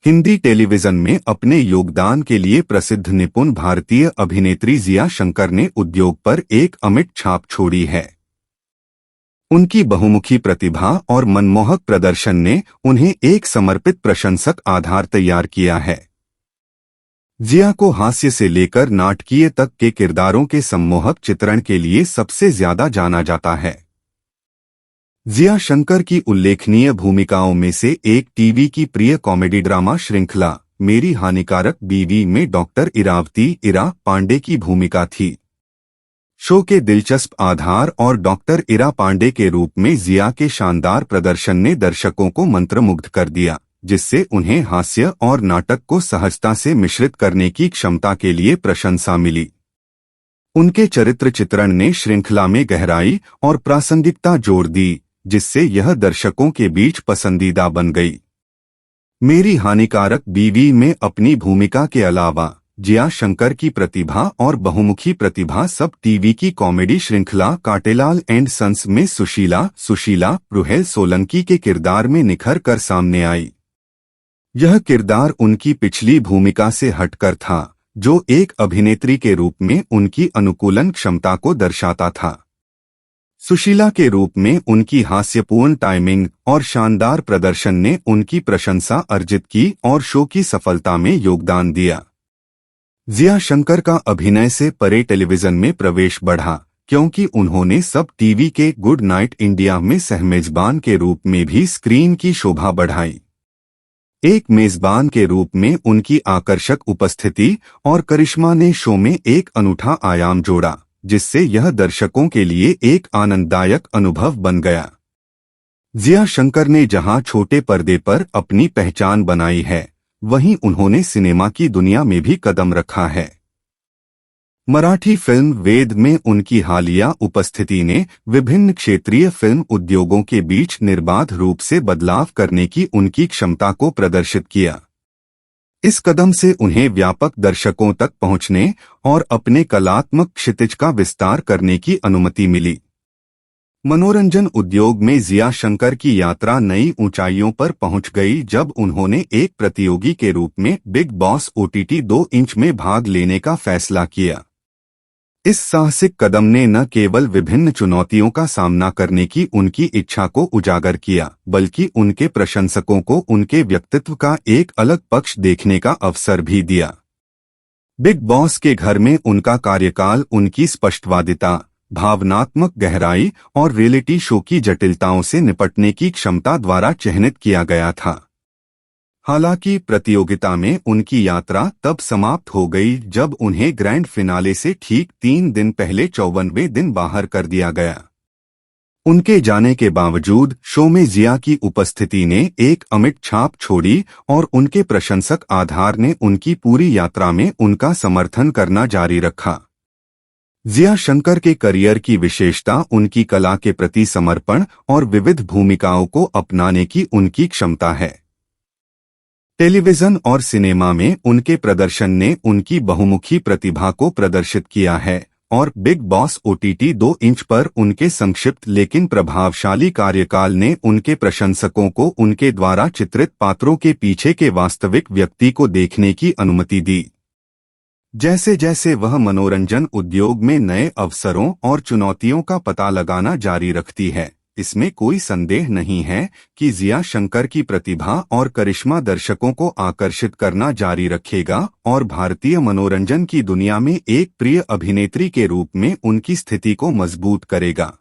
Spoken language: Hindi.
हिंदी टेलीविजन में अपने योगदान के लिए प्रसिद्ध निपुण भारतीय अभिनेत्री जिया शंकर ने उद्योग पर एक अमिट छाप छोड़ी है। उनकी बहुमुखी प्रतिभा और मनमोहक प्रदर्शन ने उन्हें एक समर्पित प्रशंसक आधार तैयार किया है। जिया को हास्य से लेकर नाटकीय तक के किरदारों के सम्मोहक चित्रण के लिए सबसे ज्यादा जाना जाता है। जिया शंकर की उल्लेखनीय भूमिकाओं में से एक टीवी की प्रिय कॉमेडी ड्रामा श्रृंखला मेरी हानिकारक बीवी में डॉक्टर इरा पांडे की भूमिका थी। शो के दिलचस्प आधार और डॉक्टर इरा पांडे के रूप में जिया के शानदार प्रदर्शन ने दर्शकों को मंत्रमुग्ध कर दिया, जिससे उन्हें हास्य और नाटक को सहजता से मिश्रित करने की क्षमता के लिए प्रशंसा मिली। उनके चरित्र चित्रण ने श्रृंखला में गहराई और प्रासंगिकता जोड़ दी, जिससे यह दर्शकों के बीच पसंदीदा बन गई। मेरी हानिकारक बीवी में अपनी भूमिका के अलावा जिया शंकर की प्रतिभा और बहुमुखी प्रतिभा सब टीवी की कॉमेडी श्रृंखला कांटेलाल एंड सन्स में सुशीला रुहेल सोलंकी के किरदार में निखर कर सामने आई। यह किरदार उनकी पिछली भूमिका से हटकर था, जो एक अभिनेत्री के रूप में उनकी अनुकूलन क्षमता को दर्शाता था। सुशीला के रूप में उनकी हास्यपूर्ण टाइमिंग और शानदार प्रदर्शन ने उनकी प्रशंसा अर्जित की और शो की सफलता में योगदान दिया। जिया शंकर का अभिनय से परे टेलीविजन में प्रवेश बढ़ा, क्योंकि उन्होंने सब टीवी के गुड नाइट इंडिया में सहमेजबान के रूप में भी स्क्रीन की शोभा बढ़ाई। एक मेजबान के रूप में उनकी आकर्षक उपस्थिति और करिश्मा ने शो में एक अनूठा आयाम जोड़ा, जिससे यह दर्शकों के लिए एक आनंददायक अनुभव बन गया। जिया शंकर ने जहां छोटे पर्दे पर अपनी पहचान बनाई है, वहीं उन्होंने सिनेमा की दुनिया में भी कदम रखा है। मराठी फिल्म वेद में उनकी हालिया उपस्थिति ने विभिन्न क्षेत्रीय फिल्म उद्योगों के बीच निर्बाध रूप से बदलाव करने की उनकी क्षमता को प्रदर्शित किया। इस कदम से उन्हें व्यापक दर्शकों तक पहुंचने और अपने कलात्मक क्षितिज का विस्तार करने की अनुमति मिली। मनोरंजन उद्योग में जिया शंकर की यात्रा नई ऊंचाइयों पर पहुंच गई जब उन्होंने एक प्रतियोगी के रूप में बिग बॉस OTT 2 इंच में भाग लेने का फैसला किया। इस साहसिक कदम ने न केवल विभिन्न चुनौतियों का सामना करने की उनकी इच्छा को उजागर किया, बल्कि उनके प्रशंसकों को उनके व्यक्तित्व का एक अलग पक्ष देखने का अवसर भी दिया। बिग बॉस के घर में उनका कार्यकाल उनकी स्पष्टवादिता, भावनात्मक गहराई और रियलिटी शो की जटिलताओं से निपटने की क्षमता द्वारा चिह्नित किया गया था। हालांकि प्रतियोगिता में उनकी यात्रा तब समाप्त हो गई जब उन्हें ग्रैंड फिनाले से ठीक 3 दिन पहले 54वें दिन बाहर कर दिया गया। उनके जाने के बावजूद शो में जिया की उपस्थिति ने एक अमिट छाप छोड़ी और उनके प्रशंसक आधार ने उनकी पूरी यात्रा में उनका समर्थन करना जारी रखा। जिया शंकर के करियर की विशेषता उनकी कला के प्रति समर्पण और विविध भूमिकाओं को अपनाने की उनकी क्षमता है। टेलीविजन और सिनेमा में उनके प्रदर्शन ने उनकी बहुमुखी प्रतिभा को प्रदर्शित किया है और बिग बॉस OTT 2 इंच पर उनके संक्षिप्त लेकिन प्रभावशाली कार्यकाल ने उनके प्रशंसकों को उनके द्वारा चित्रित पात्रों के पीछे के वास्तविक व्यक्ति को देखने की अनुमति दी। जैसे जैसे वह मनोरंजन उद्योग में नए अवसरों और चुनौतियों का पता लगाना जारी रखती है, इसमें कोई संदेह नहीं है कि जिया शंकर की प्रतिभा और करिश्मा दर्शकों को आकर्षित करना जारी रखेगा और भारतीय मनोरंजन की दुनिया में एक प्रिय अभिनेत्री के रूप में उनकी स्थिति को मजबूत करेगा।